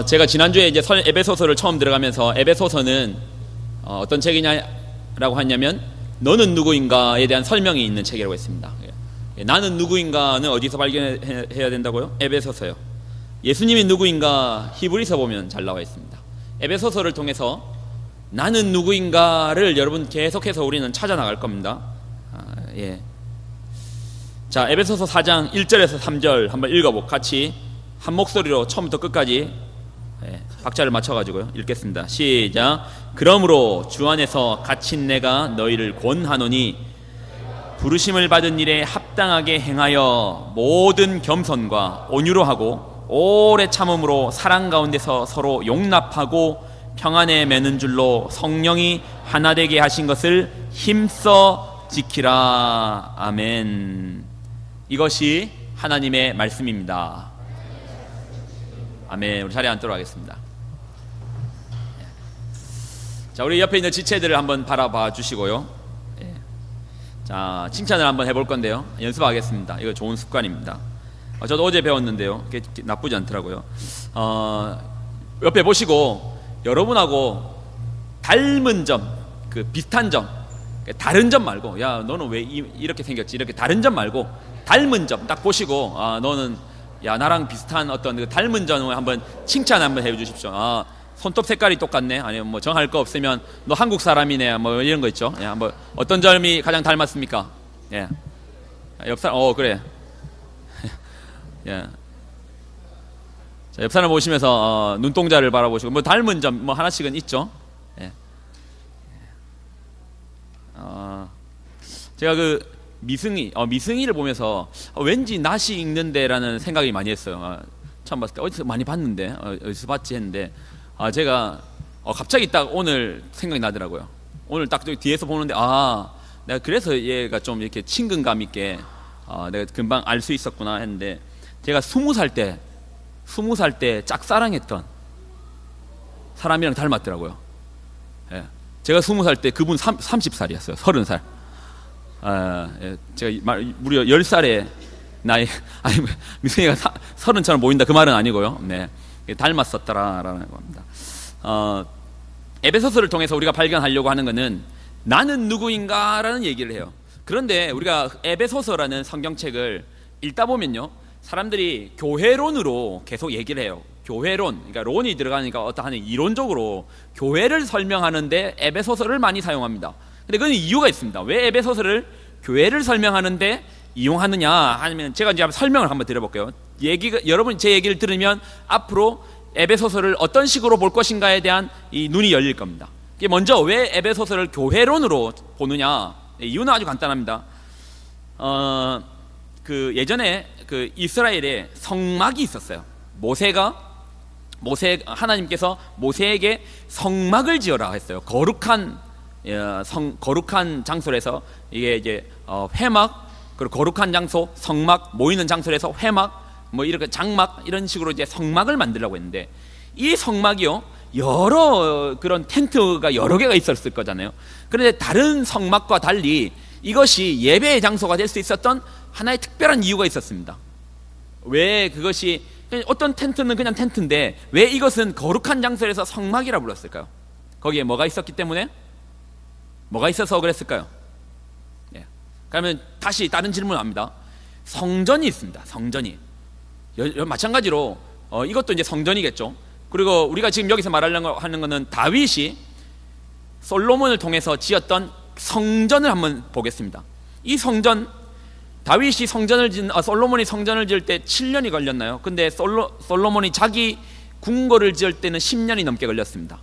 제가 지난주에 이제 에베소서를 처음 들어가면서 에베소서는 어떤 책이냐라고 하냐면 너는 누구인가에 대한 설명이 있는 책이라고 했습니다. 나는 누구인가는 어디서 발견해야 된다고요? 에베소서요. 예수님이 누구인가 히브리서 보면 잘 나와 있습니다. 에베소서를 통해서 나는 누구인가를 여러분 계속해서 우리는 찾아 나갈 겁니다. 자, 에베소서 4장 1절에서 3절 한번 읽어보고 같이 한 목소리로 처음부터 끝까지 박자를 맞춰가지고요 읽겠습니다. 시작. 그러므로 주 안에서 갇힌 내가 너희를 권하노니 부르심을 받은 일에 합당하게 행하여 모든 겸손과 온유로 하고 오래 참음으로 사랑 가운데서 서로 용납하고 평안에 매는 줄로 성령이 하나 되게 하신 것을 힘써 지키라. 아멘. 이것이 하나님의 말씀입니다. 아멘. 우리 자리에 앉도록 하겠습니다. 자, 우리 옆에 있는 지체들을 한번 바라봐 주시고요. 자, 칭찬을 한번 해볼 건데요. 연습하겠습니다. 이거 좋은 습관입니다. 저도 어제 배웠는데요. 나쁘지 않더라고요. 옆에 보시고 여러분하고 닮은 점, 그 비슷한 점, 다른 점 말고, 야 너는 왜 이렇게 생겼지? 이렇게 다른 점 말고 닮은 점 딱 보시고, 너는 야 나랑 비슷한 어떤 그 닮은 점을 한번 칭찬 한번 해주십시오. 손톱 색깔이 똑같네. 아니면 뭐 정할 거 없으면 너 한국 사람이네. 뭐 이런 거 있죠. 뭐 어떤 점이 가장 닮았습니까? 옆 사람, 그래. 자, 옆 사람 보시면서 눈동자를 바라보시고 뭐 닮은 점 뭐 하나씩은 있죠. 제가 그 미승이를 보면서 왠지 낯이 익는데라는 생각이 많이 했어요. 처음 봤을 때 어디서 많이 봤는데 어디서 봤지 했는데 제가 갑자기 딱 오늘 생각이 나더라고요. 오늘 딱 뒤에서 보는데 내가 그래서 얘가 좀 이렇게 친근감 있게 내가 금방 알 수 있었구나 했는데, 제가 20살 때 짝사랑했던 사람이랑 닮았더라고요. 제가 20살 때 그분 30살이었어요. 30살. 제가 무려 10살의 나이, 아니 미승이가 30처럼 보인다 그 말은 아니고요. 닮았었더라라는 겁니다. 에베소서를 통해서 우리가 발견하려고 하는 것은 나는 누구인가라는 얘기를 해요. 그런데 우리가 에베소서라는 성경책을 읽다 보면요, 사람들이 교회론으로 계속 얘기를 해요. 교회론, 그러니까 론이 들어가니까 어떠한 이론적으로 교회를 설명하는데 에베소서를 많이 사용합니다. 근데 그건 이유가 있습니다. 왜 에베소서를 교회를 설명하는데 이용하느냐 하면, 제가 이제 설명을 한번 드려볼게요. 여러분 제 얘기를 들으면 앞으로 에베소서를 어떤 식으로 볼 것인가에 대한 이 눈이 열릴 겁니다. 먼저 왜 에베소서를 교회론으로 보느냐, 이유는 아주 간단합니다. 그 예전에 그 이스라엘에 성막이 있었어요. 하나님께서 모세에게 성막을 지어라 했어요. 거룩한 장소에서, 이게 이제 회막, 그리고 거룩한 장소, 성막, 모이는 장소에서 회막, 뭐 이렇게 장막, 이런 식으로 이제 성막을 만들려고 했는데, 이 성막이요 여러 그런 텐트가 여러 개가 있었을 거잖아요. 그런데 다른 성막과 달리 이것이 예배의 장소가 될 수 있었던 하나의 특별한 이유가 있었습니다. 왜 그것이, 어떤 텐트는 그냥 텐트인데 왜 이것은 거룩한 장소에서 성막이라 불렀을까요? 거기에 뭐가 있었기 때문에? 뭐가 있어서 그랬을까요? 그러면 다시 다른 질문을 합니다. 성전이 있습니다. 성전이 마찬가지로 이것도 이제 성전이겠죠. 그리고 우리가 지금 여기서 말하려고 하는 것은 다윗이 솔로몬을 통해서 지었던 성전을 한번 보겠습니다. 이 성전, 다윗이 솔로몬이 성전을 지을 때 7년이 걸렸나요? 근데 솔로몬이 자기 궁궐을 지을 때는 10년이 넘게 걸렸습니다.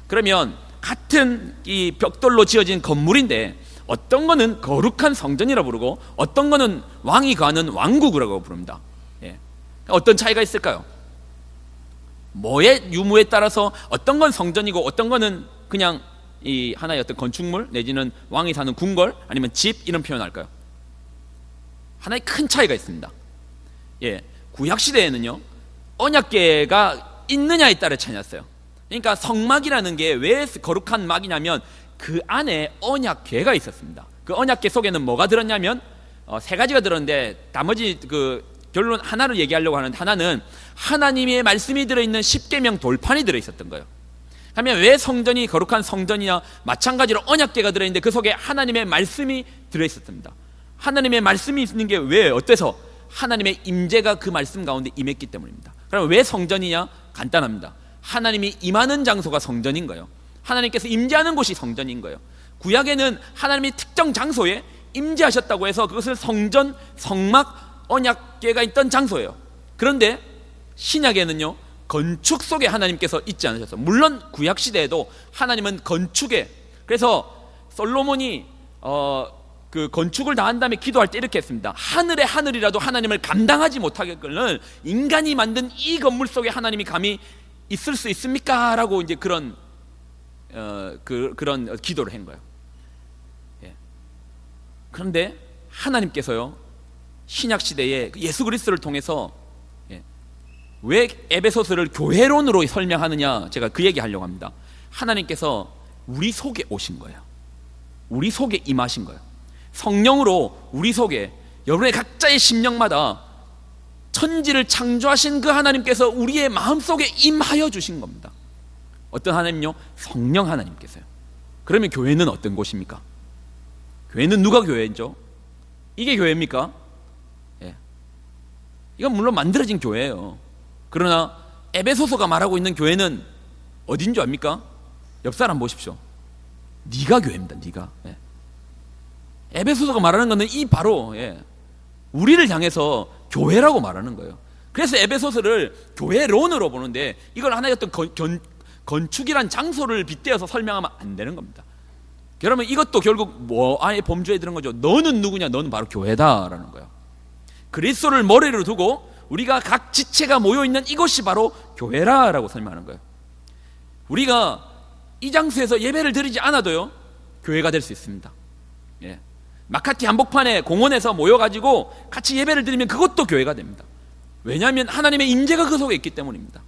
그러면 같은 이 벽돌로 지어진 건물인데 어떤 거는 거룩한 성전이라 부르고 어떤 거는 왕이 거하는 왕국이라고 부릅니다. 어떤 차이가 있을까요? 뭐의 유무에 따라서 어떤 건 성전이고 어떤 거는 그냥 이 하나의 어떤 건축물 내지는 왕이 사는 궁궐 아니면 집, 이런 표현할까요? 하나의 큰 차이가 있습니다. 구약 시대에는요 언약궤가 있느냐에 따라 차이났어요. 그러니까 성막이라는 게 왜 거룩한 막이냐면 그 안에 언약궤가 있었습니다. 그 언약궤 속에는 뭐가 들었냐면 3가지가 들었는데 나머지 그 결론 하나를 얘기하려고 하는데, 하나는 하나님의 말씀이 들어있는 십계명 돌판이 들어있었던 거예요. 하면 왜 성전이 거룩한 성전이냐? 마찬가지로 언약궤가 들어있는데 그 속에 하나님의 말씀이 들어있었습니다. 하나님의 말씀이 있는 게 왜 어때서? 하나님의 임재가 그 말씀 가운데 임했기 때문입니다. 그럼 왜 성전이냐? 간단합니다. 하나님이 임하는 장소가 성전인 거예요. 하나님께서 임재하는 곳이 성전인 거예요. 구약에는 하나님이 특정 장소에 임재하셨다고 해서 그것을 성전, 성막, 언약궤가 있던 장소예요. 그런데 신약에는요, 건축 속에 하나님께서 있지 않으셨어요. 물론 구약 시대에도 하나님은 건축에, 그래서 솔로몬이 그 건축을 다 한 다음에 기도할 때 이렇게 했습니다. 하늘의 하늘이라도 하나님을 감당하지 못하겠거늘 인간이 만든 이 건물 속에 하나님이 감히 있을 수 있습니까? 라고 이제 그런 기도를 한 거예요. 예. 그런데 하나님께서요, 신약 시대에 예수 그리스도를 통해서 왜 에베소서를 교회론으로 설명하느냐, 제가 그 얘기 하려고 합니다. 하나님께서 우리 속에 오신 거예요. 우리 속에 임하신 거예요. 성령으로 우리 속에, 여러분의 각자의 심령마다 천지를 창조하신 그 하나님께서 우리의 마음속에 임하여 주신 겁니다. 어떤 하나님요? 성령 하나님께서요. 그러면 교회는 어떤 곳입니까? 교회는 누가 교회죠? 이게 교회입니까? 예. 이건 물론 만들어진 교회예요. 그러나 에베소서가 말하고 있는 교회는 어딘 줄 압니까? 옆 사람 보십시오. 네가 교회입니다. 네가. 예. 에베소서가 말하는 것은 이 바로 우리를 향해서 교회라고 말하는 거예요. 그래서 에베소서를 교회론으로 보는데 이걸 하나의 어떤 건축이란 장소를 빗대어서 설명하면 안 되는 겁니다. 그러면 이것도 결국 뭐 아예 범주에 드는 거죠. 너는 누구냐? 너는 바로 교회다라는 거예요. 그리스도를 머리로 두고 우리가 각 지체가 모여있는 이것이 바로 교회라라고 설명하는 거예요. 우리가 이 장소에서 예배를 드리지 않아도요, 교회가 될 수 있습니다. 예. 마카티 한복판에 공원에서 모여가지고 같이 예배를 드리면 그것도 교회가 됩니다. 왜냐하면 하나님의 임재가 그 속에 있기 때문입니다.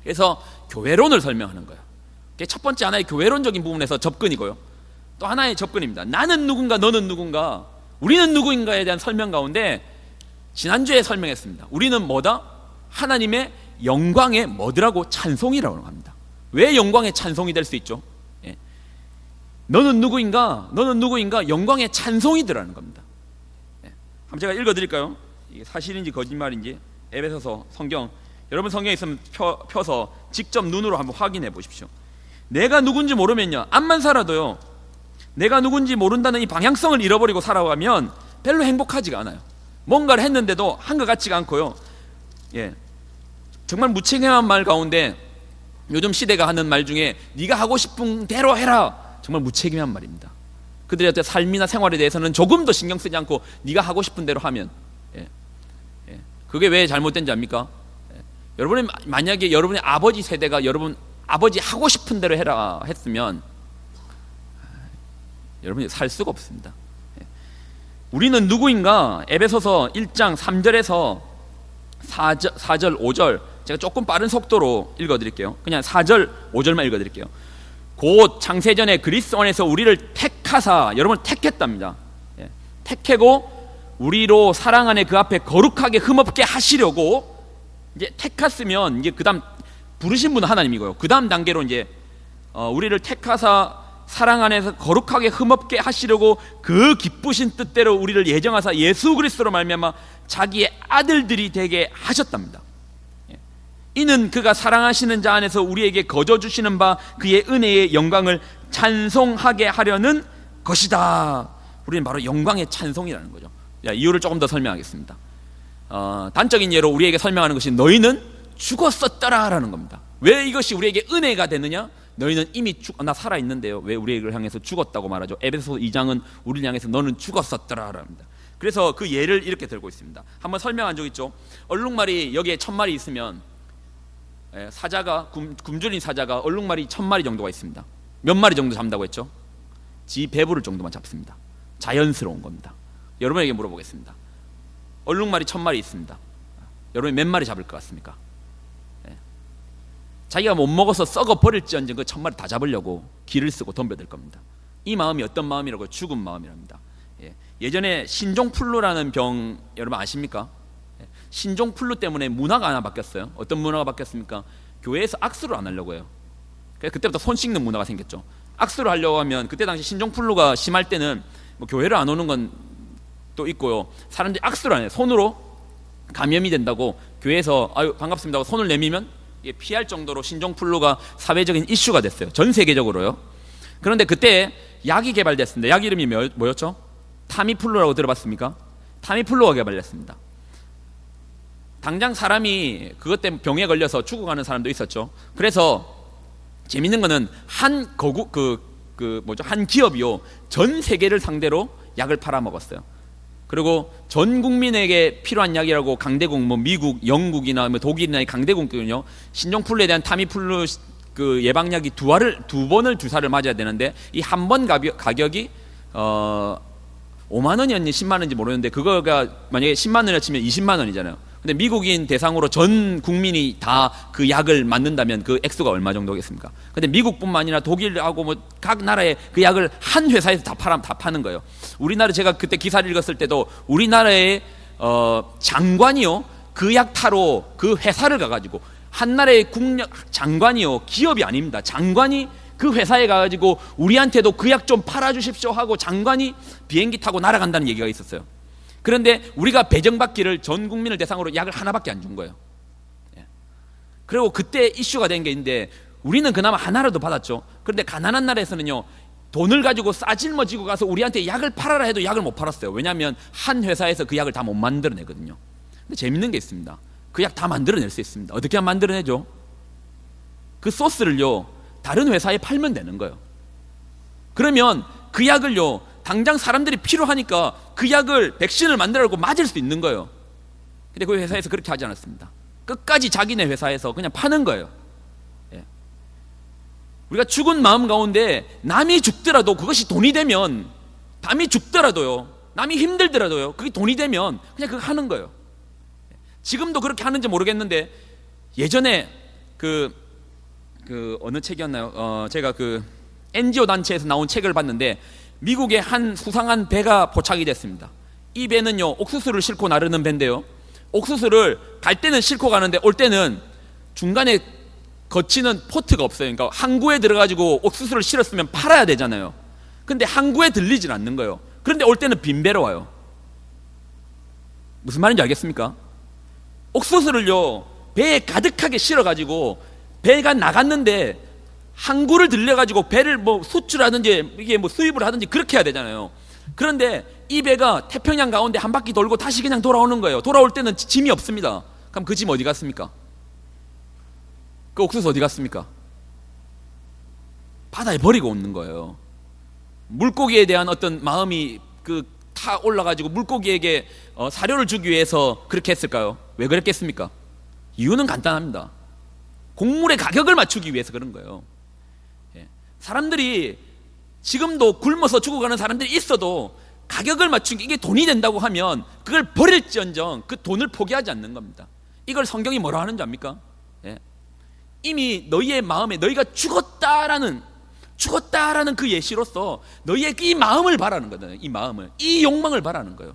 그래서 교회론을 설명하는 거예요. 그게 첫 번째 하나의 교회론적인 부분에서 접근이고요, 또 하나의 접근입니다. 나는 누군가, 너는 누군가, 우리는 누구인가에 대한 설명 가운데 지난주에 설명했습니다. 우리는 뭐다? 하나님의 영광의 뭐더라고? 찬송이라고 합니다. 왜 영광의 찬송이 될 수 있죠? 예. 너는 누구인가? 너는 누구인가? 영광의 찬송이더라는 겁니다. 예. 한번 제가 읽어드릴까요? 이게 사실인지 거짓말인지 에베소서 성경, 여러분 성경에 있으면 펴서 직접 눈으로 한번 확인해 보십시오. 내가 누군지 모르면요, 암만 살아도요, 내가 누군지 모른다는 이 방향성을 잃어버리고 살아가면 별로 행복하지가 않아요. 뭔가를 했는데도 한 것 같지가 않고요. 예, 정말 무책임한 말 가운데 요즘 시대가 하는 말 중에 네가 하고 싶은 대로 해라, 정말 무책임한 말입니다. 그들의 어떤 삶이나 생활에 대해서는 조금 더 신경 쓰지 않고 네가 하고 싶은 대로 하면, 그게 왜 잘못된지 압니까? 여러분이 만약에 여러분의 아버지 세대가 여러분 아버지 하고 싶은 대로 해라 했으면 여러분이 살 수가 없습니다. 우리는 누구인가? 에베소서 1장 3절에서 4절 5절, 제가 조금 빠른 속도로 읽어드릴게요. 그냥 4절 5절만 읽어드릴게요. 곧 창세전에 그리스도 안에서 우리를 택하사, 여러분을 택했답니다. 택하고 우리로 사랑 안에 그 앞에 거룩하게 흠없게 하시려고, 이제 택했으면 이제 그다음 부르신 분은 하나님이고요. 그다음 단계로 이제 우리를 택하사 사랑 안에서 거룩하게 흠없게 하시려고 그 기쁘신 뜻대로 우리를 예정하사 예수 그리스도로 말미암아 자기의 아들들이 되게 하셨답니다. 이는 그가 사랑하시는 자 안에서 우리에게 거저 주시는 바 그의 은혜의 영광을 찬송하게 하려는 것이다. 우리는 바로 영광의 찬송이라는 거죠. 이유를 조금 더 설명하겠습니다. 단적인 예로 우리에게 설명하는 것이 너희는 죽었었더라라는 겁니다. 왜 이것이 우리에게 은혜가 되느냐? 너희는 이미 나 살아있는데요, 왜 우리를 향해서 죽었다고 말하죠? 에베소서 2장은 우리를 향해서 너는 죽었었더라 합니다. 그래서 그 예를 이렇게 들고 있습니다. 한번 설명한 적 있죠? 얼룩말이 여기에 1000마리 있으면 사자가 굶주린 사자가 얼룩말이 1000마리 정도가 있습니다. 몇 마리 정도 잡는다고 했죠? 지 배부를 정도만 잡습니다. 자연스러운 겁니다. 여러분에게 물어보겠습니다. 얼룩말이 1000마리 있습니다. 여러분이 몇 마리 잡을 것 같습니까? 자기가 못 먹어서 썩어 버릴지언정 그 1000마리 다 잡으려고 기를 쓰고 덤벼들 겁니다. 이 마음이 어떤 마음이라고? 죽은 마음이랍니다. 예전에 신종플루라는 병 여러분 아십니까? 신종플루 때문에 문화가 하나 바뀌었어요. 어떤 문화가 바뀌었습니까? 교회에서 악수를 안 하려고 해요. 그래서 그때부터 손 씻는 문화가 생겼죠. 악수를 하려고 하면 그때 당시 신종플루가 심할 때는 뭐 교회를 안 오는 건 또 있고요. 사람들이 악수를 안 해요. 손으로 감염이 된다고 교회에서 아유 반갑습니다 하고 손을 내밀면 피할 정도로 신종플루가 사회적인 이슈가 됐어요. 전 세계적으로요. 그런데 그때 약이 개발됐습니다. 약 이름이 뭐였죠? 타미플루라고 들어봤습니까? 타미플루가 개발됐습니다. 당장 사람이 그것 때문에 병에 걸려서 죽어가는 사람도 있었죠. 그래서 재밌는 거는 한 기업이요 전 세계를 상대로 약을 팔아먹었어요. 그리고 전 국민에게 필요한 약이라고 강대국, 뭐 미국, 영국이나 뭐 독일이나 이 강대국은요 신종플루에 대한 타미플루 그 예방약이 두 번을 주사를 맞아야 되는데 이 한 번 가격이 5만 원이었니 10만 원인지 모르는데 그거가 만약에 10만 원이라 치면 20만 원이잖아요. 근데 미국인 대상으로 전 국민이 다 그 약을 맞는다면 그 액수가 얼마 정도겠습니까? 근데 미국뿐만 아니라 독일하고 뭐 각 나라의 그 약을 한 회사에서 다 파는 거예요. 우리나라 제가 그때 기사를 읽었을 때도 우리나라의 장관이요 그 약 타러 그 회사를 가가지고 한 나라의 장관이요 기업이 아닙니다. 장관이 그 회사에 가가지고 우리한테도 그 약 좀 팔아주십시오 하고 장관이 비행기 타고 날아간다는 얘기가 있었어요. 그런데 우리가 배정받기를 전 국민을 대상으로 약을 하나밖에 안 준 거예요. 그리고 그때 이슈가 된 게 있는데 우리는 그나마 하나라도 받았죠. 그런데 가난한 나라에서는요 돈을 가지고 싸질머지고 가서 우리한테 약을 팔아라 해도 약을 못 팔았어요. 왜냐하면 한 회사에서 그 약을 다 못 만들어내거든요. 근데 재밌는 게 있습니다. 그 약 다 만들어낼 수 있습니다. 어떻게 하면 만들어내죠? 그 소스를요 다른 회사에 팔면 되는 거예요. 그러면 그 약을요 당장 사람들이 필요하니까 그 약을 백신을 만들라고 맞을 수 있는 거예요. 근데 그 회사에서 그렇게 하지 않았습니다. 끝까지 자기네 회사에서 그냥 파는 거예요. 우리가 죽은 마음 가운데 남이 죽더라도 그것이 돈이 되면 남이 죽더라도요 남이 힘들더라도요 그게 돈이 되면 그냥 그거 하는 거예요. 지금도 그렇게 하는지 모르겠는데 예전에 그 어느 책이었나요? 제가 그 NGO 단체에서 나온 책을 봤는데 미국의 한 수상한 배가 포착이 됐습니다. 이 배는요 옥수수를 싣고 나르는 배인데요 옥수수를 갈 때는 싣고 가는데 올 때는 중간에 거치는 포트가 없어요. 그러니까 항구에 들어가지고 옥수수를 실었으면 팔아야 되잖아요. 근데 항구에 들리질 않는 거예요. 그런데 올 때는 빈 배로 와요. 무슨 말인지 알겠습니까? 옥수수를요 배에 가득하게 실어가지고 배가 나갔는데 항구를 들려가지고 배를 뭐 수출하든지 이게 뭐 수입을 하든지 그렇게 해야 되잖아요. 그런데 이 배가 태평양 가운데 한 바퀴 돌고 다시 그냥 돌아오는 거예요. 돌아올 때는 짐이 없습니다. 그럼 그 짐 어디 갔습니까? 그 옥수수 어디 갔습니까? 바다에 버리고 오는 거예요. 물고기에 대한 어떤 마음이 타 올라가지고 물고기에게 사료를 주기 위해서 그렇게 했을까요? 왜 그랬겠습니까? 이유는 간단합니다. 곡물의 가격을 맞추기 위해서 그런 거예요. 사람들이 지금도 굶어서 죽어가는 사람들이 있어도 가격을 맞추기 이게 돈이 된다고 하면 그걸 버릴지언정 그 돈을 포기하지 않는 겁니다. 이걸 성경이 뭐라 하는지 압니까? 이미 너희의 마음에 너희가 죽었다라는 그 예시로서 너희의 이 마음을 바라는 거잖아요. 이 마음을, 이 욕망을 바라는 거예요.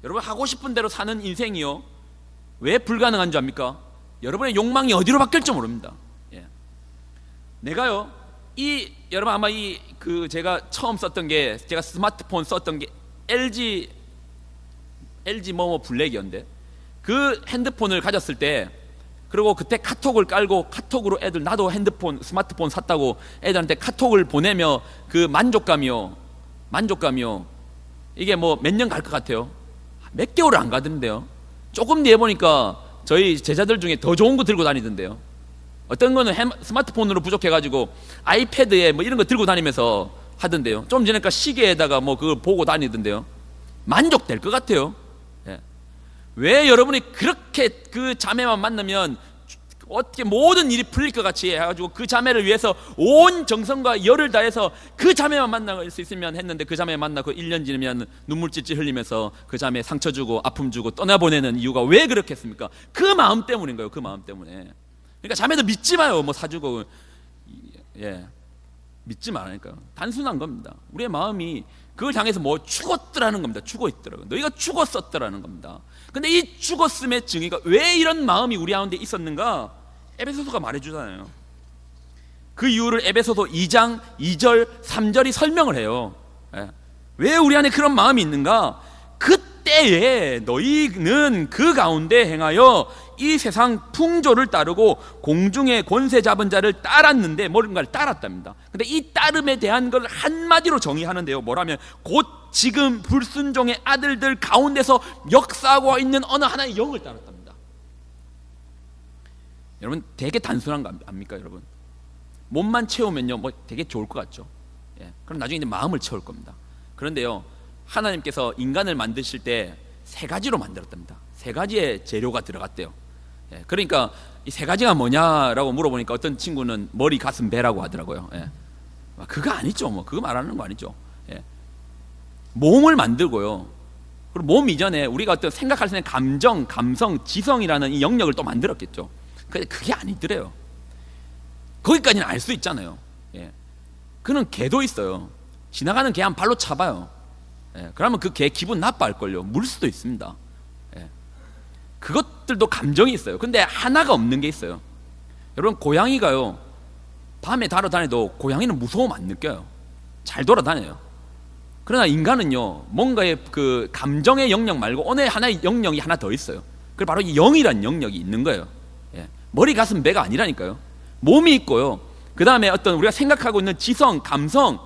여러분 하고 싶은 대로 사는 인생이요 왜 불가능한 줄 압니까? 여러분의 욕망이 어디로 바뀔지 모릅니다. 내가요 여러분 아마 제가 처음 썼던 게 제가 스마트폰 썼던 게 LG 뭐뭐 블랙이었는데 그 핸드폰을 가졌을 때 그리고 그때 카톡을 깔고 카톡으로 애들 나도 스마트폰 샀다고 애들한테 카톡을 보내며 그 만족감이요 이게 뭐 몇 년 갈 것 같아요? 몇 개월을 안 가던데요. 조금 뒤에 보니까 저희 제자들 중에 더 좋은 거 들고 다니던데요. 어떤 거는 스마트폰으로 부족해가지고 아이패드에 뭐 이런 거 들고 다니면서 하던데요. 좀 전에까 시계에다가 뭐 그걸 보고 다니던데요. 만족될 것 같아요. 왜 여러분이 그렇게 그 자매만 만나면 어떻게 모든 일이 풀릴 것 같이 해가지고 그 자매를 위해서 온 정성과 열을 다해서 그 자매만 만날 수 있으면 했는데 그 자매 만나고 1년 지나면 눈물 찔찔 흘리면서 그 자매 상처 주고 아픔 주고 떠나보내는 이유가 왜 그렇겠습니까? 그 마음 때문인 거예요. 그 마음 때문에. 그러니까 자매도 믿지 마요. 뭐 사주고 믿지 말라니까요. 단순한 겁니다. 우리의 마음이 그걸 향해서 뭐 죽었더라는 겁니다. 죽어있더라고요. 너희가 죽었었더라는 겁니다. 근데 이 죽었음의 증의가 왜 이런 마음이 우리 가운데 있었는가? 에베소서가 말해주잖아요. 그 이유를 에베소서 2장 2절 3절이 설명을 해요. 왜 우리 안에 그런 마음이 있는가? 그때에 너희는 그 가운데 행하여 이 세상 풍조를 따르고 공중의 권세 잡은 자를 따랐는데, 뭔가를 따랐답니다. 근데 이 따름에 대한 걸 한마디로 정의하는데요, 뭐라면 곧 지금 불순종의 아들들 가운데서 역사하고 있는 어느 하나의 영을 따랐답니다. 여러분, 되게 단순한 거 압니까? 여러분, 몸만 채우면요 뭐 되게 좋을 것 같죠. 그럼 나중에 이제 마음을 채울 겁니다. 그런데요, 하나님께서 인간을 만드실 때 세 가지로 만들었답니다. 세 가지의 재료가 들어갔대요. 그러니까 이 세 가지가 뭐냐라고 물어보니까 어떤 친구는 머리, 가슴, 배라고 하더라고요. 그거 아니죠. 뭐 그거 말하는 거 아니죠. 몸을 만들고요. 그리고 몸 이전에 우리가 어떤 생각할 수 있는 감정, 감성, 지성이라는 이 영역을 또 만들었겠죠. 근데 그게 아니더래요. 거기까지는 알 수 있잖아요. 그는 개도 있어요. 지나가는 개 한 발로 차봐요. 그러면 그 개 기분 나빠할걸요. 물 수도 있습니다. 그것들도 감정이 있어요. 근데 하나가 없는 게 있어요. 여러분, 고양이가요 밤에 돌아다녀도 고양이는 무서움 안 느껴요. 잘 돌아다녀요. 그러나 인간은요 뭔가의 그 감정의 영역 말고 어느 하나의 영역이 하나 더 있어요. 그 바로 이 영이란 영역이 있는 거예요. 머리, 가슴, 배가 아니라니까요. 몸이 있고요, 그 다음에 어떤 우리가 생각하고 있는 지성, 감성,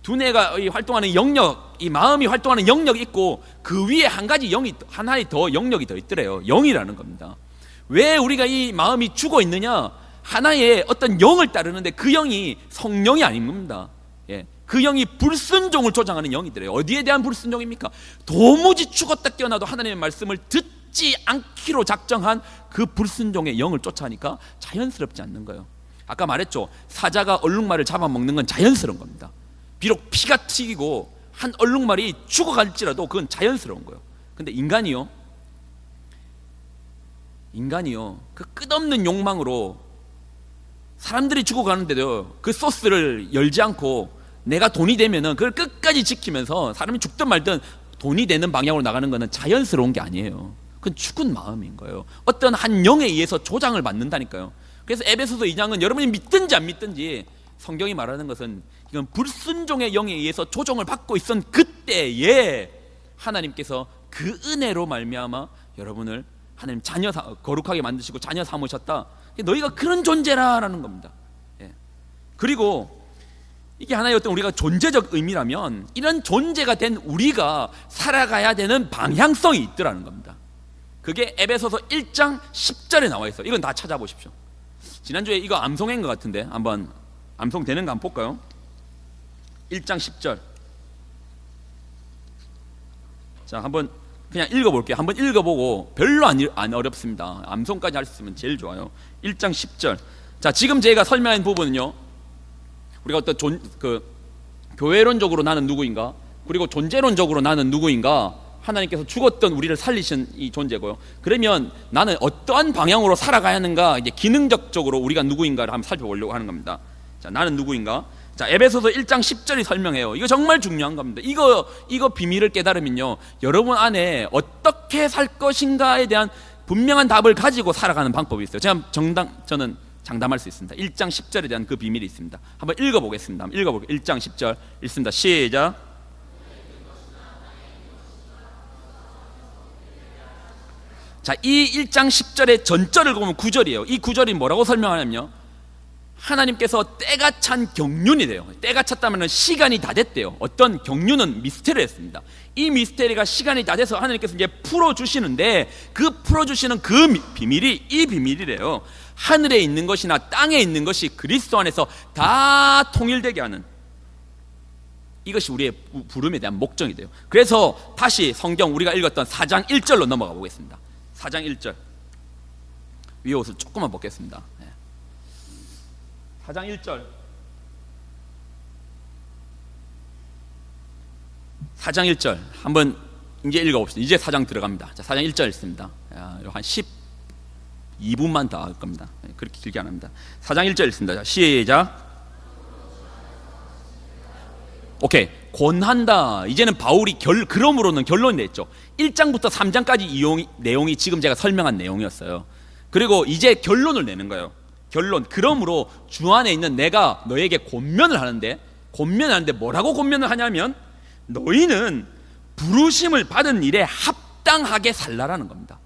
두뇌가 활동하는 영역, 이 마음이 활동하는 영역이 있고, 그 위에 한 가지 하나의 더 영역이 더 있더래요. 영이라는 겁니다. 왜 우리가 이 마음이 죽어 있느냐? 하나의 어떤 영을 따르는데 그 영이 성령이 아닌 겁니다. 그 영이 불순종을 조장하는 영이더래요. 어디에 대한 불순종입니까? 도무지 죽었다 깨어나도 하나님의 말씀을 듣지 않기로 작정한 그 불순종의 영을 쫓아하니까 자연스럽지 않는 거예요. 아까 말했죠. 사자가 얼룩말을 잡아먹는 건 자연스러운 겁니다. 비록 피가 튀기고 한 얼룩말이 죽어갈지라도 그건 자연스러운 거예요. 근데 인간이요 그 끝없는 욕망으로 사람들이 죽어가는데도 그 소스를 열지 않고 내가 돈이 되면은 그걸 끝까지 지키면서 사람이 죽든 말든 돈이 되는 방향으로 나가는 것은 자연스러운 게 아니에요. 그건 죽은 마음인 거예요. 어떤 한 영에 의해서 조장을 받는다니까요. 그래서 에베소서 2장은 여러분이 믿든지 안 믿든지 성경이 말하는 것은 이건 불순종의 영에 의해서 조종을 받고 있던 그때에 하나님께서 그 은혜로 말미암아 여러분을 하나님 자녀 거룩하게 만드시고 자녀 삼으셨다. 너희가 그런 존재라라는 겁니다. 그리고 이게 하나의 어떤 우리가 존재적 의미라면 이런 존재가 된 우리가 살아가야 되는 방향성이 있더라는 겁니다. 그게 에베소서 1장 10절에 나와 있어요. 이건 다 찾아보십시오. 지난주에 이거 암송한 것 같은데 한번 암송되는 거 한번 볼까요? 1장 10절. 자, 한번 그냥 읽어볼게요. 한번 읽어보고 별로 안 어렵습니다. 암송까지 할 수 있으면 제일 좋아요. 1장 10절. 자, 지금 제가 설명한 부분은요, 우리가 어떤 교회론적으로 나는 누구인가, 그리고 존재론적으로 나는 누구인가, 하나님께서 죽었던 우리를 살리신 이 존재고요. 그러면 나는 어떠한 방향으로 살아가야 하는가, 이제 기능적으로 우리가 누구인가를 한번 살펴보려고 하는 겁니다. 자, 나는 누구인가? 자, 에베소서 1장 10절이 설명해요. 이거 정말 중요한 겁니다. 이거 비밀을 깨달으면요, 여러분 안에 어떻게 살 것인가에 대한 분명한 답을 가지고 살아가는 방법이 있어요. 저는 장담할 수 있습니다. 1장 10절에 대한 그 비밀이 있습니다. 한번 읽어보겠습니다. 한번 읽어볼게요. 1장 10절 읽습니다. 시작. 자, 이 1장 10절의 전절을 보면 9절이에요. 이 9절이 뭐라고 설명하냐면요, 하나님께서 때가 찬 경륜이 돼요. 때가 찼다면 시간이 다 됐대요. 어떤 경륜은 미스테리였습니다. 이 미스테리가 시간이 다 돼서 하나님께서 이제 풀어주시는데, 그 풀어주시는 그 비밀이 이 비밀이래요. 하늘에 있는 것이나 땅에 있는 것이 그리스도 안에서 다 통일되게 하는, 이것이 우리의 부름에 대한 목적이 돼요. 그래서 다시 성경 우리가 읽었던 4장 1절로 넘어가 보겠습니다. 4장 1절. 위에 옷을 조금만 벗겠습니다. 4장 1절. 4장 1절 한번 이제 읽어봅시다. 이제 4장 들어갑니다. 자, 4장 1절 읽습니다. 한 12분만 더 할 겁니다. 그렇게 길게 안 합니다. 4장 1절 읽습니다. 자, 시작. 오케이, 권한다. 이제는 바울이 그러므로는 결론이 냈죠. 1장부터 3장까지 내용이 지금 제가 설명한 내용이었어요. 그리고 이제 결론을 내는 거예요. 결론. 그러므로 주 안에 있는 내가 너에게 권면을 하는데 뭐라고 권면을 하냐면 너희는 부르심을 받은 일에 합당하게 살라라는 겁니다.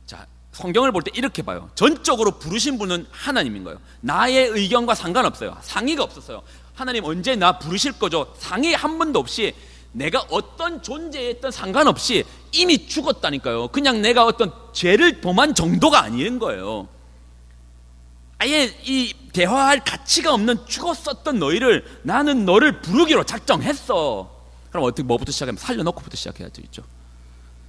자, 성경을 볼 때 이렇게 봐요. 전적으로 부르신 분은 하나님인 거예요. 나의 의견과 상관없어요. 상의가 없었어요. 하나님 언제 나 부르실 거죠? 상의 한 번도 없이 내가 어떤 존재했던 상관없이 이미 죽었다니까요. 그냥 내가 어떤 죄를 범한 정도가 아닌 거예요. 아예 이 대화할 가치가 없는 죽었었던 너희를 나는 너를 부르기로 작정했어. 그럼 어떻게 뭐부터 시작하면 살려놓고부터 시작해야죠. 있죠.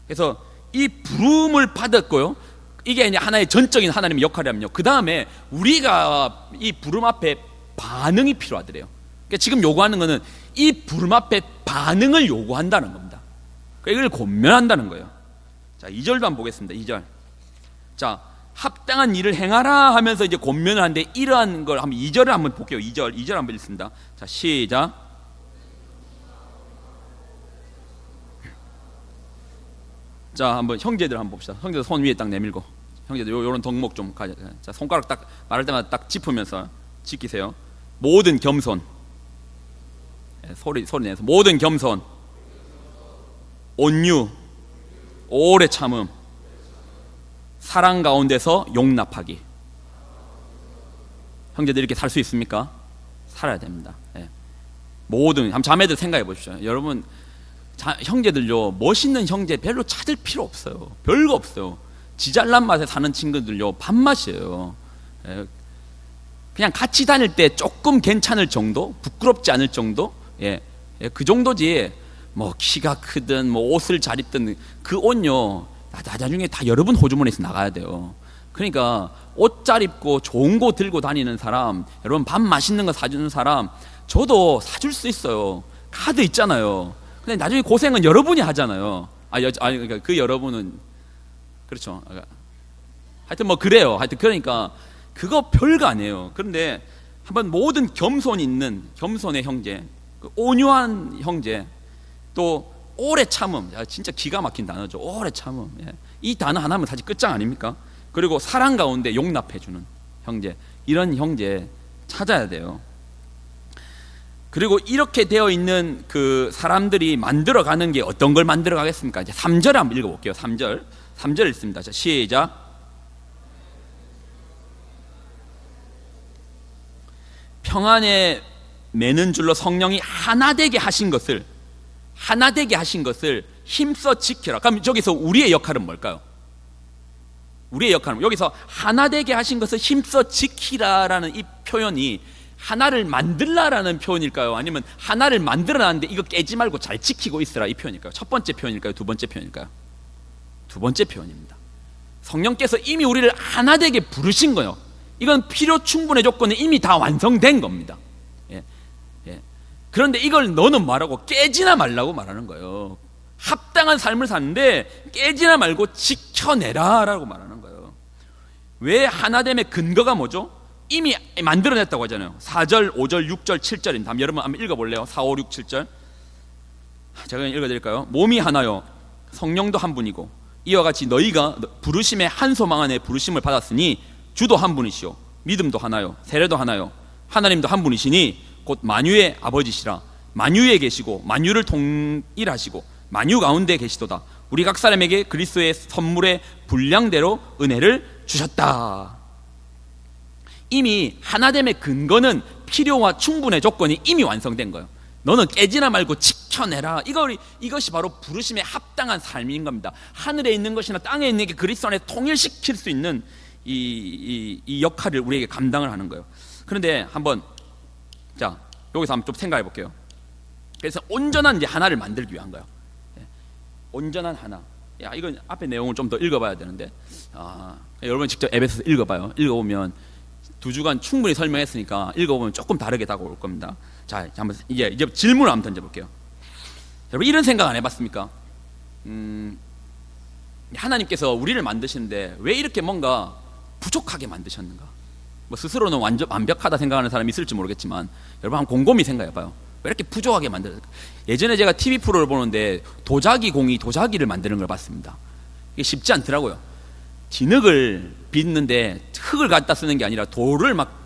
그래서 이 부름을 받았고요. 이게 이제 하나의 전적인 하나님의 역할이라면요. 그 다음에 우리가 이 부름 앞에 반응이 필요하더래요. 그러니까 지금 요구하는 것은 이 부름 앞에 반응을 요구한다는 겁니다. 그러니까 이걸 권면한다는 거예요. 자, 2절도 한번 보겠습니다. 2절. 자, 합당한 일을 행하라 하면서 이제 권면을 하는데 이러한 걸 한번 2절을 한번 볼게요. 2절 한번 읽습니다. 자, 시작. 자, 한번 형제들 한번 봅시다. 형제들 손 위에 딱 내밀고, 형제들 요런 덕목 좀 가져. 자, 손가락 딱 말할 때마다 딱 짚으면서 지키세요. 모든 겸손. 소리 내서 모든 겸손, 온유, 오래 참음, 사랑 가운데서 용납하기. 형제들 이렇게 살 수 있습니까? 살아야 됩니다. 모든 한번 자매들 생각해 보십시오. 여러분 형제들요, 멋있는 형제 별로 찾을 필요 없어요. 별거 없어요. 지잘난 맛에 사는 친구들요, 밥맛이에요. 그냥 같이 다닐 때 조금 괜찮을 정도, 부끄럽지 않을 정도, 그 정도지. 뭐 키가 크든 뭐 옷을 잘 입든 그 옷요, 나중에 다 여러분 호주머니에서 나가야 돼요. 그러니까 옷 잘 입고 좋은 거 들고 다니는 사람, 여러분 밥 맛있는 거 사주는 사람, 저도 사줄 수 있어요. 카드 있잖아요. 근데 나중에 고생은 여러분이 하잖아요. 그러니까 그 여러분은 그렇죠. 하여튼 뭐 그래요. 하여튼 그러니까 그거 별거 아니에요. 그런데 한번 모든 겸손 있는 겸손의 형제, 온유한 형제, 또 오래 참음. 진짜 기가 막힌 단어죠. 오래 참음. 이 단어 하나면 사실 끝장 아닙니까? 그리고 사랑 가운데 용납해주는 형제, 이런 형제 찾아야 돼요. 그리고 이렇게 되어 있는 그 사람들이 만들어가는 게 어떤 걸 만들어가겠습니까? 이제 3절 한번 읽어볼게요. 3절 읽습니다. 자, 시작. 평안에 매는 줄로 성령이 하나 되게 하신 것을 힘써 지켜라. 그럼 저기서 우리의 역할은 뭘까요? 우리의 역할은 여기서 하나 되게 하신 것을 힘써 지키라라는 이 표현이 하나를 만들라라는 표현일까요? 아니면 하나를 만들어놨는데 이거 깨지 말고 잘 지키고 있으라, 이 표현일까요? 첫 번째 표현일까요? 두 번째 표현일까요? 두 번째 표현입니다. 성령께서 이미 우리를 하나 되게 부르신 거예요. 이건 필요 충분의 조건은 이미 다 완성된 겁니다. 그런데 이걸 너는 말하고 깨지나 말라고 말하는 거예요. 합당한 삶을 사는데 깨지나 말고 지켜내라 라고 말하는 거예요. 왜 하나됨의 근거가 뭐죠? 이미 만들어냈다고 하잖아요. 4절, 5절, 6절, 7절입니다. 여러분 한번 읽어볼래요? 4, 5, 6, 7절. 제가 읽어드릴까요? 몸이 하나요, 성령도 한 분이고 이와 같이 너희가 부르심의 한 소망 안에 부르심을 받았으니 주도 한 분이시오, 믿음도 하나요, 세례도 하나요, 하나님도 한 분이시니 곧 만유의 아버지시라. 만유에 계시고 만유를 통일하시고 만유 가운데 계시도다. 우리 각 사람에게 그리스도의 선물의 분량대로 은혜를 주셨다. 이미 하나됨의 근거는 필요와 충분의 조건이 이미 완성된 거예요. 너는 깨지나 말고 지켜내라. 이것이 바로 부르심에 합당한 삶인 겁니다. 하늘에 있는 것이나 땅에 있는 게 그리스도 안에 통일시킬 수 있는 이 역할을 우리에게 감당을 하는 거예요. 그런데 한번 자, 여기서 한번 좀 생각해 볼게요. 그래서 온전한 이제 하나를 만들기 위한 거예요. 온전한 하나. 이건 앞에 내용을 좀 더 읽어봐야 되는데, 여러분 직접 에베소서 읽어봐요. 읽어보면 2주간 충분히 설명했으니까 읽어보면 조금 다르게 다가올 겁니다. 자, 한번 이제 질문을 한번 던져볼게요. 여러분 이런 생각 안 해봤습니까? 하나님께서 우리를 만드시는데 왜 이렇게 뭔가 부족하게 만드셨는가? 뭐 스스로는 완벽하다 생각하는 사람이 있을지 모르겠지만 여러분 한번 곰곰이 생각해봐요. 왜 이렇게 부족하게 만들었을까? 예전에 제가 TV 프로를 보는데 도자기 공이 도자기를 만드는 걸 봤습니다. 이게 쉽지 않더라고요. 진흙을 빚는데 흙을 갖다 쓰는 게 아니라 돌을 막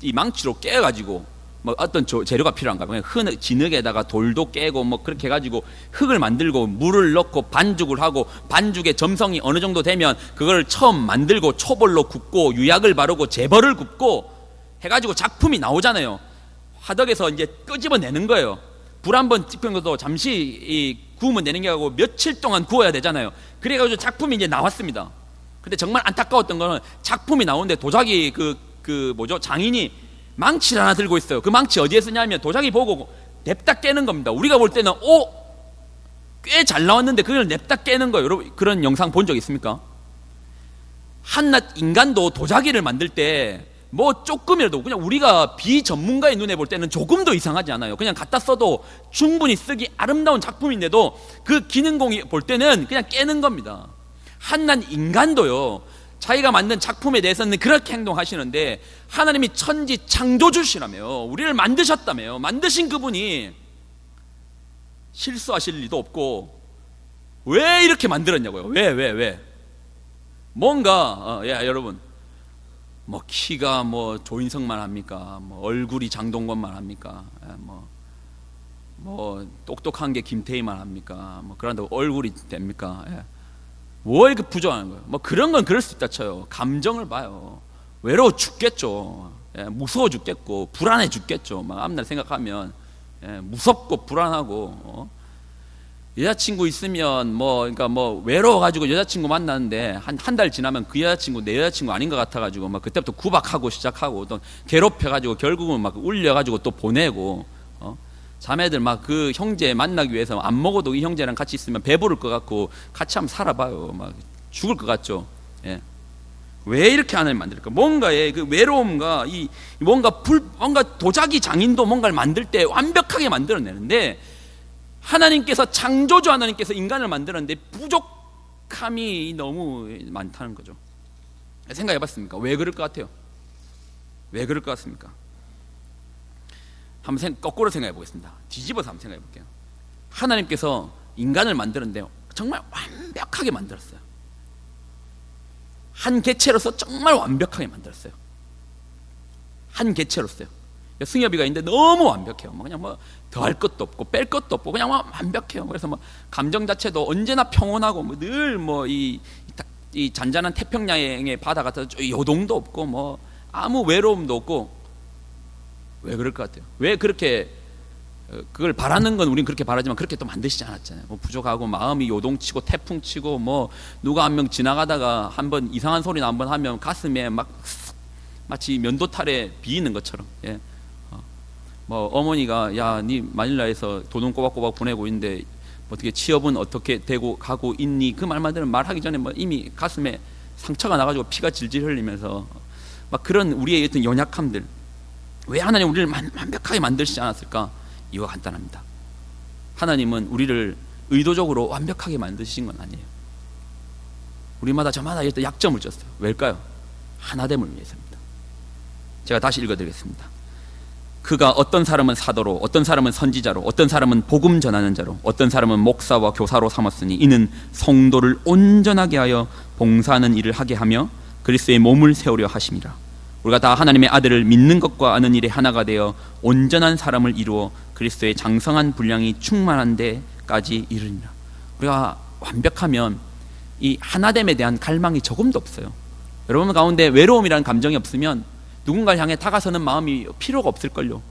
이 망치로 깨가지고 뭐 어떤 재료가 필요한가 봐요. 진흙에다가 돌도 깨고 뭐 그렇게 해가지고 흙을 만들고 물을 넣고 반죽을 하고, 반죽의 점성이 어느 정도 되면 그걸 처음 만들고 초벌로 굽고 유약을 바르고 재벌을 굽고 해가지고 작품이 나오잖아요. 화덕에서 이제 끄집어내는 거예요. 불 한번 찍힌 것도 잠시 구우면 되는 게 아니고 며칠 동안 구워야 되잖아요. 그래가지고 작품이 이제 나왔습니다. 근데 정말 안타까웠던 거는 작품이 나오는데 도자기 장인이 망치를 하나 들고 있어요. 그 망치 어디에 쓰냐면 도자기 보고 냅다 깨는 겁니다. 우리가 볼 때는 꽤 잘 나왔는데 그걸 냅다 깨는 거예요. 여러분 그런 영상 본 적 있습니까? 한낱 인간도 도자기를 만들 때 뭐 조금이라도, 그냥 우리가 비전문가의 눈에 볼 때는 조금도 이상하지 않아요. 그냥 갖다 써도 충분히 쓰기 아름다운 작품인데도 그 기능공이 볼 때는 그냥 깨는 겁니다. 한낱 인간도요, 자기가 만든 작품에 대해서는 그렇게 행동하시는데 하나님이 천지 창조주시라며, 우리를 만드셨다며, 만드신 그분이 실수하실 리도 없고 왜 이렇게 만들었냐고요. 왜 뭔가 여러분 뭐 키가 뭐 조인성만 합니까? 뭐 얼굴이 장동건만 합니까? 뭐 똑똑한 게 김태희만 합니까? 뭐 그런다고 얼굴이 됩니까? 뭐 이렇게 부정하는 거예요? 뭐 그런 건 그럴 수 있다 쳐요. 감정을 봐요. 외로워 죽겠죠. 무서워 죽겠고 불안해 죽겠죠. 막 앞날 생각하면 무섭고 불안하고 여자친구 있으면 그러니까 외로워가지고 여자친구 만났는데 한 달 지나면 그 여자친구 내 여자친구 아닌 것 같아가지고 막 그때부터 구박하고 시작하고 또 괴롭혀가지고 결국은 막 울려가지고 또 보내고 자매들 막 그 형제 만나기 위해서 안 먹어도 이 형제랑 같이 있으면 배부를 것 같고 같이 한번 살아봐요. 막 죽을 것 같죠. 왜 이렇게 하나님 만들까? 뭔가의 그 외로움과 뭔가 도자기 장인도 뭔가를 만들 때 완벽하게 만들어내는데, 하나님께서 창조주 하나님께서 인간을 만들었는데 부족함이 너무 많다는 거죠. 생각해 봤습니까? 왜 그럴 것 같아요? 왜 그럴 것 같습니까? 한번 거꾸로 생각해 보겠습니다. 뒤집어서 한번 생각해 볼게요. 하나님께서 인간을 만들었는데 정말 완벽하게 만들었어요. 한 개체로서 정말 완벽하게 만들었어요. 한 개체로서요. 승엽이가 있는데 너무 완벽해요. 그냥 더할 것도 없고 뺄 것도 없고 그냥 완벽해요. 그래서 감정 자체도 언제나 평온하고 늘 이 잔잔한 태평양의 바다 같아서 요동도 없고 아무 외로움도 없고. 왜 그럴 것 같아요? 왜 그렇게 그걸 바라는 건 우린 그렇게 바라지만 그렇게 또 만드시지 않았잖아요. 부족하고 마음이 요동치고 태풍치고 누가 한 명 지나가다가 한번 이상한 소리나 한번 하면 가슴에 마치 면도탈에 비이는 것처럼. 어머니가 야, 니 마닐라에서 돈은 꼬박꼬박 보내고 있는데 어떻게 취업은 어떻게 되고 가고 있니? 그 말만 들으면 말하기 전에 이미 가슴에 상처가 나가지고 피가 질질 흘리면서 그런 우리의 어떤 연약함들, 왜 하나님 우리를 완벽하게 만드시지 않았을까? 이유가 간단합니다. 하나님은 우리를 의도적으로 완벽하게 만드신 건 아니에요. 우리마다 저마다 어떤 약점을 줬어요. 왜일까요? 하나됨을 위해서입니다. 제가 다시 읽어드리겠습니다. 그가 어떤 사람은 사도로, 어떤 사람은 선지자로, 어떤 사람은 복음 전하는 자로, 어떤 사람은 목사와 교사로 삼았으니 이는 성도를 온전하게 하여 봉사하는 일을 하게 하며 그리스도의 몸을 세우려 하심이라. 우리가 다 하나님의 아들을 믿는 것과 아는 일에 하나가 되어 온전한 사람을 이루어 그리스도의 장성한 분량이 충만한 데까지 이르니라. 우리가 완벽하면 이 하나됨에 대한 갈망이 조금도 없어요. 여러분 가운데 외로움이라는 감정이 없으면 누군가를 향해 다가서는 마음이 필요가 없을걸요.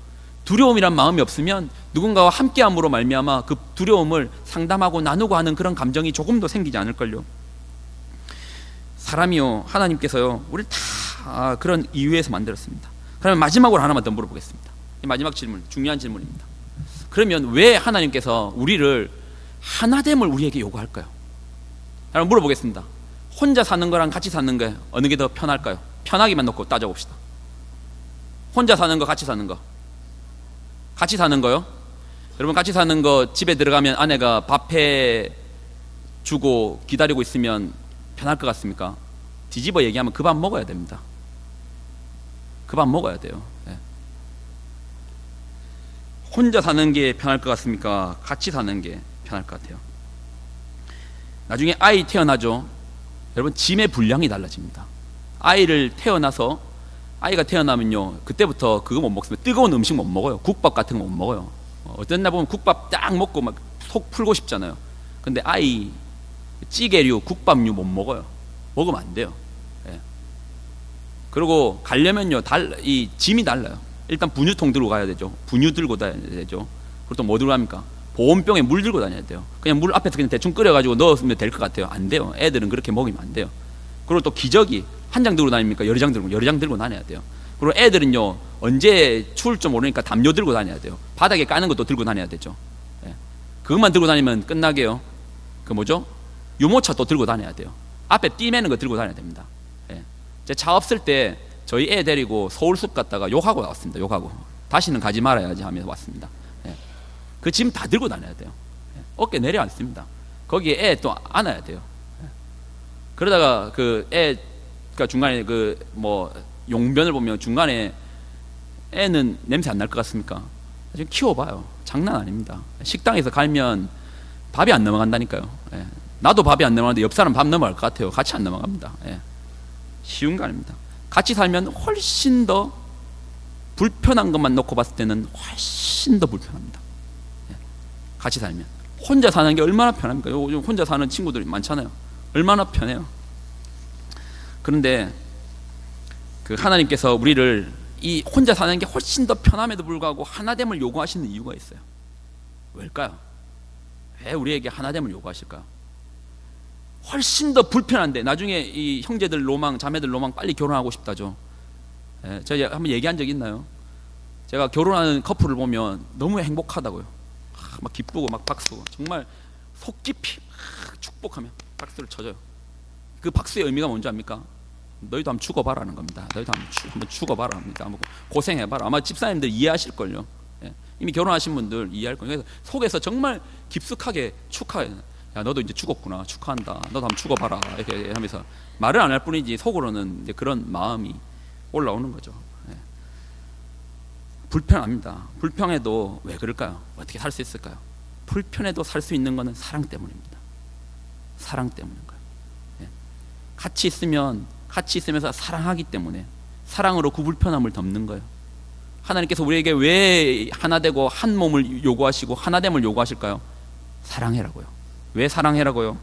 두려움이란 마음이 없으면 누군가와 함께함으로 말미암아 그 두려움을 상담하고 나누고 하는 그런 감정이 조금도 생기지 않을걸요. 사람이요, 하나님께서요, 우리를 다 그런 이유에서 만들었습니다. 그러면 마지막으로 하나만 더 물어보겠습니다. 이 마지막 질문, 중요한 질문입니다. 그러면 왜 하나님께서 우리를 하나됨을 우리에게 요구할까요? 여러분 물어보겠습니다. 혼자 사는 거랑 같이 사는 거 어느 게 더 편할까요? 편하기만 놓고 따져봅시다. 혼자 사는 거, 같이 사는 거. 같이 사는 거요? 여러분 같이 사는 거, 집에 들어가면 아내가 밥 해 주고 기다리고 있으면 편할 것 같습니까? 뒤집어 얘기하면 그 밥 먹어야 됩니다. 그 밥 먹어야 돼요. 혼자 사는 게 편할 것 같습니까? 같이 사는 게 편할 것 같아요. 나중에 아이 태어나죠. 여러분, 짐의 분량이 달라집니다. 아이가 태어나면요, 그때부터 그거 못 먹습니다. 뜨거운 음식 못 먹어요. 국밥 같은 거 못 먹어요. 어떤 날 보면 국밥 딱 먹고 막 속 풀고 싶잖아요. 근데 아이 찌개류, 국밥류 못 먹어요. 먹으면 안 돼요. 예. 그리고 가려면요, 이 짐이 달라요. 일단 분유통 들고 가야 되죠. 분유 들고 다녀야 되죠. 그리고 또 뭐 들고 갑니까? 보온병에 물 들고 다녀야 돼요. 그냥 물 앞에서 그냥 대충 끓여가지고 넣었으면 될 것 같아요. 안 돼요. 애들은 그렇게 먹으면 안 돼요. 그리고 또 기저귀 한 장 들고 다닙니까? 여러 장 들고 다녀야 돼요. 그리고 애들은요, 언제 추울 줄 모르니까 담요 들고 다녀야 돼요. 바닥에 까는 것도 들고 다녀야 되죠. 예. 그것만 들고 다니면 끝나게요. 그 뭐죠? 유모차 또 들고 다녀야 돼요. 앞에 띠 매는 거 들고 다녀야 됩니다. 예. 제 차 없을 때 저희 애 데리고 서울숲 갔다가 욕하고 나왔습니다. 욕하고 다시는 가지 말아야지 하면서 왔습니다. 예. 그 짐 다 들고 다녀야 돼요. 예. 어깨 내려앉습니다. 거기에 애 또 안아야 돼요. 예. 그러다가 그 애가 중간에 그 뭐 용변을 보면 중간에 애는 냄새 안 날 것 같습니까? 좀 키워봐요. 장난 아닙니다. 식당에서 갈면 밥이 안 넘어간다니까요. 예. 나도 밥이 안 넘어가는데 옆 사람 밥 넘어갈 것 같아요. 같이 안 넘어갑니다. 예. 쉬운 거 아닙니다. 같이 살면 훨씬 더 불편한 것만 놓고 봤을 때는 훨씬 더 불편합니다. 예. 같이 살면. 혼자 사는 게 얼마나 편합니까? 요즘 혼자 사는 친구들이 많잖아요. 얼마나 편해요. 그런데 그 하나님께서 우리를 이 혼자 사는 게 훨씬 더 편함에도 불구하고 하나됨을 요구하시는 이유가 있어요. 왜일까요? 왜 우리에게 하나됨을 요구하실까요? 훨씬 더 불편한데 나중에 이 형제들 로망, 자매들 로망 빨리 결혼하고 싶다죠. 예, 제가 한번 얘기한 적 있나요? 제가 결혼하는 커플을 보면 너무 행복하다고요. 막 기쁘고 막 박수, 정말 속 깊이 축복하며 박수를 쳐줘요. 그 박수의 의미가 뭔지 압니까? 너희도 한번 죽어봐라는 겁니다. 너희도 한번 죽어봐라 합니다. 한번 고생해봐라. 아마 집사님들 이해하실걸요. 예. 이미 결혼하신 분들 이해할 거예요. 그래서 속에서 정말 깊숙하게 축하해요. 야, 너도 이제 죽었구나. 축하한다. 너도 한번 죽어봐라. 이렇게 하면서 말을 안 할 뿐이지 속으로는 이제 그런 마음이 올라오는 거죠. 예. 불편합니다. 불평해도 왜 그럴까요? 어떻게 살 수 있을까요? 불편해도 살 수 있는 것은 사랑 때문입니다. 사랑 때문인 거예요. 예. 같이 있으면서 사랑하기 때문에 사랑으로 그 불편함을 덮는 거예요. 하나님께서 우리에게 왜 하나 되고 한 몸을 요구하시고 하나됨을 요구하실까요? 사랑해라고요. 왜 사랑해라고요?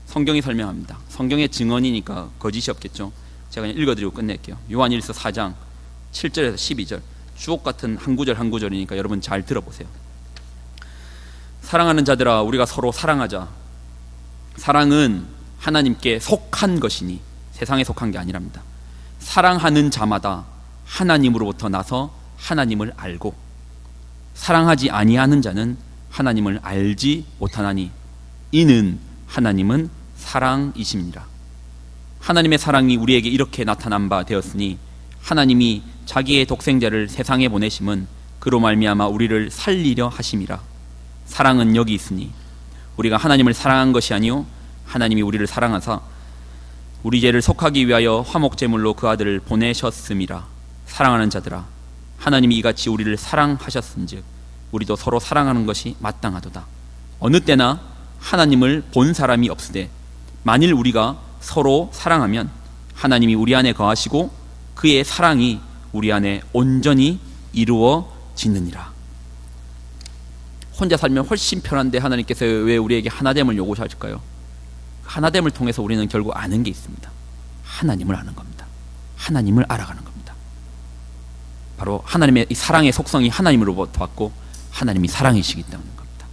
성경이 설명합니다. 성경의 증언이니까 거짓이 없겠죠. 제가 그냥 읽어드리고 끝낼게요. 요한일서 4장 7절에서 12절 주옥 같은 한 구절 한 구절이니까 여러분 잘 들어보세요. 사랑하는 자들아, 우리가 서로 사랑하자. 사랑은 하나님께 속한 것이니 세상에 속한 게 아니랍니다. 사랑하는 자마다 하나님으로부터 나서 하나님을 알고 사랑하지 아니하는 자는 하나님을 알지 못하나니 이는 하나님은 사랑이심니라. 하나님의 사랑이 우리에게 이렇게 나타난 바 되었으니 하나님이 자기의 독생자를 세상에 보내심은 그로 말미암아 우리를 살리려 하심이라. 사랑은 여기 있으니 우리가 하나님을 사랑한 것이 아니요 하나님이 우리를 사랑하사 우리 죄를 속하기 위하여 화목제물로 그 아들을 보내셨음이라. 사랑하는 자들아, 하나님이 이같이 우리를 사랑하셨은즉 우리도 서로 사랑하는 것이 마땅하도다. 어느 때나 하나님을 본 사람이 없으되 만일 우리가 서로 사랑하면 하나님이 우리 안에 거하시고 그의 사랑이 우리 안에 온전히 이루어지느니라. 혼자 살면 훨씬 편한데 하나님께서 왜 우리에게 하나됨을 요구하실까요? 하나됨을 통해서 우리는 결국 아는 게 있습니다. 하나님을 아는 겁니다. 하나님을 알아가는 겁니다. 바로 하나님의 이 사랑의 속성이 하나님으로부터 왔고 하나님이 사랑이시기 때문인 겁니다.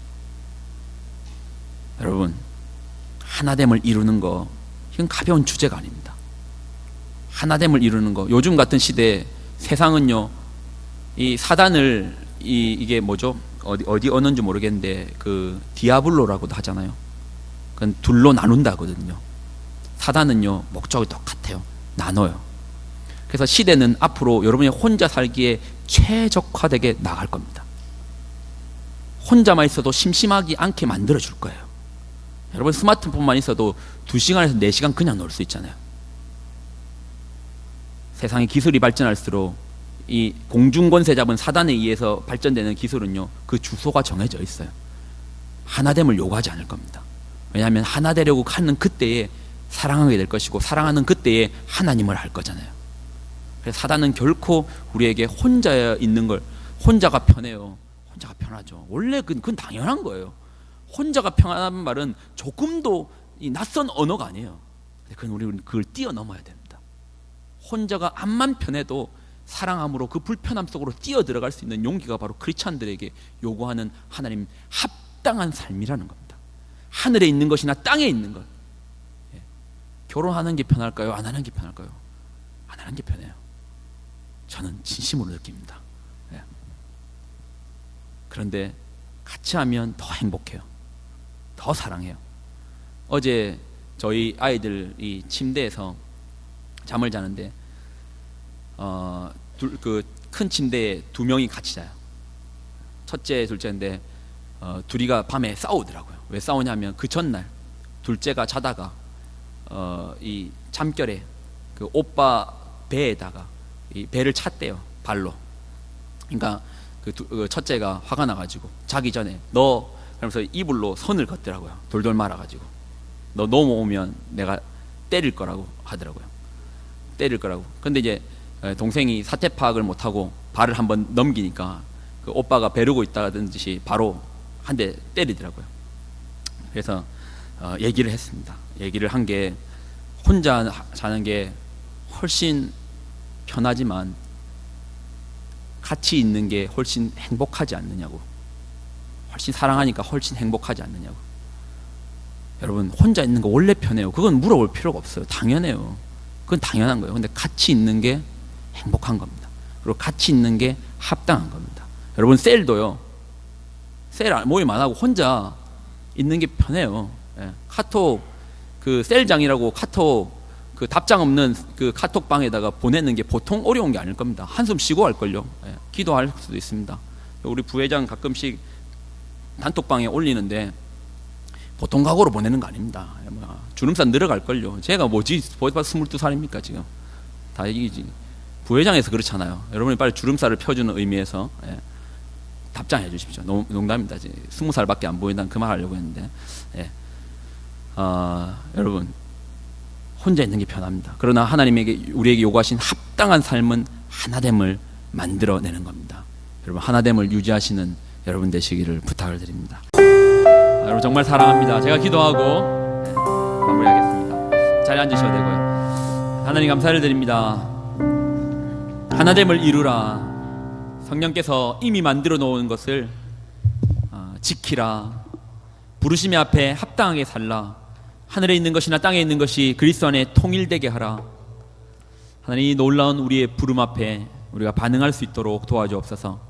여러분, 하나됨을 이루는 거 이건 가벼운 주제가 아닙니다. 하나됨을 이루는 거, 요즘 같은 시대에 세상은요 이 사단을 이게 뭐죠? 어디 언어인지 모르겠는데 그 디아블로라고도 하잖아요. 그건 둘로 나눈다거든요. 사단은요 목적이 똑같아요. 나눠요. 그래서 시대는 앞으로 여러분이 혼자 살기에 최적화되게 나갈 겁니다. 혼자만 있어도 심심하지 않게 만들어 줄 거예요. 여러분 스마트폰만 있어도 2시간에서 4시간 그냥 놀 수 있잖아요. 세상의 기술이 발전할수록 이 공중권세 잡은 사단에 의해서 발전되는 기술은요, 그 주소가 정해져 있어요. 하나됨을 요구하지 않을 겁니다. 왜냐하면 하나 되려고 하는 그때에 사랑하게 될 것이고, 사랑하는 그때에 하나님을 할 거잖아요. 그래서 사단은 결코 우리에게 혼자 있는 걸, 혼자가 편해요. 혼자가 편하죠. 원래 그건 당연한 거예요. 혼자가 편안한 말은 조금도 이 낯선 언어가 아니에요. 그건 우리는 그걸 뛰어넘어야 됩니다. 혼자가 암만 편해도 사랑함으로 그 불편함 속으로 뛰어 들어갈 수 있는 용기가 바로 크리스찬들에게 요구하는 하나님 합당한 삶이라는 겁니다. 하늘에 있는 것이나 땅에 있는 것. 결혼하는 게 편할까요? 안 하는 게 편할까요? 안 하는 게 편해요. 저는 진심으로 느낍니다. 그런데 같이 하면 더 행복해요. 더 사랑해요. 어제 저희 아이들이 침대에서 잠을 자는데 그 큰 침대에 두 명이 같이 자요. 첫째, 둘째인데 둘이가 밤에 싸우더라고요. 왜 싸우냐면 그 전날 둘째가 자다가 이 잠결에 그 오빠 배에다가 이 배를 찼대요, 발로. 그러니까 그 첫째가 화가 나가지고 자기 전에 너, 그러면서 이불로 선을 걷더라고요. 돌돌 말아가지고 너 넘어오면 내가 때릴 거라고 하더라고요. 때릴 거라고. 근데 이제 동생이 사태 파악을 못하고 발을 한번 넘기니까 그 오빠가 벼르고 있다는 듯이 바로 한 대 때리더라고요. 그래서 얘기를 했습니다. 얘기를 한 게, 혼자 자는 게 훨씬 편하지만 같이 있는 게 훨씬 행복하지 않느냐고. 훨씬 사랑하니까 훨씬 행복하지 않느냐고. 여러분, 혼자 있는 거 원래 편해요. 그건 물어볼 필요가 없어요. 당연해요. 그건 당연한 거예요. 근데 같이 있는 게 행복한 겁니다. 그리고 같이 있는 게 합당한 겁니다. 여러분, 셀도요, 셀 모임 안 하고 혼자 있는 게 편해요. 카톡 그 셀장이라고 카톡 그 답장 없는 그 카톡방에다가 보내는 게 보통 어려운 게 아닐 겁니다. 한숨 쉬고 할걸요. 기도할 수도 있습니다. 우리 부회장 가끔씩 단톡방에 올리는데 보통 각오로 보내는 거 아닙니다. 주름살 늘어갈걸요. 제가 뭐지, 벌써 22살입니까 지금. 다 이기지. 부회장에서 그렇잖아요. 여러분이 빨리 주름살을 펴주는 의미에서 답장해 주십시오. 농담입니다. 20살밖에 안 보인다는 그 말 하려고 했는데, 여러분, 혼자 있는 게 편합니다. 그러나 하나님에게, 우리에게 요구하신 합당한 삶은 하나됨을 만들어내는 겁니다. 여러분, 하나됨을 유지하시는 여러분 되시기를 부탁을 드립니다. 여러분, 정말 사랑합니다. 제가 기도하고 마무리하겠습니다. 자리에 앉으셔도 되고요. 하나님, 감사를 드립니다. 하나됨을 이루라. 성령께서 이미 만들어 놓은 것을 지키라. 부르심의 앞에 합당하게 살라. 하늘에 있는 것이나 땅에 있는 것이 그리스도 안에 통일되게 하라. 하나님, 이 놀라운 우리의 부름 앞에 우리가 반응할 수 있도록 도와주옵소서.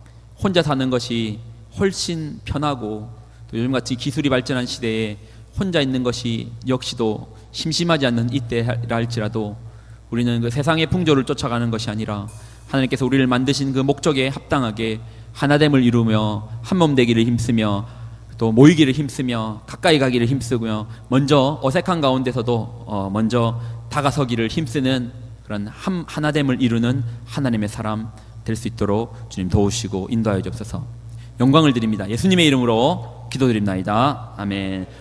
혼자 사는 것이 훨씬 편하고, 또 요즘같이 기술이 발전한 시대에 혼자 있는 것이 역시도 심심하지 않는 이때라 할지라도 우리는 그 세상의 풍조를 쫓아가는 것이 아니라 하나님께서 우리를 만드신 그 목적에 합당하게 하나됨을 이루며 한몸 되기를 힘쓰며 또 모이기를 힘쓰며 가까이 가기를 힘쓰며 먼저 어색한 가운데서도 먼저 다가서기를 힘쓰는 그런 하나됨을 이루는 하나님의 사람 될 수 있도록 주님 도우시고 인도하여 주옵소서. 영광을 드립니다. 예수님의 이름으로 기도드립나이다. 아멘.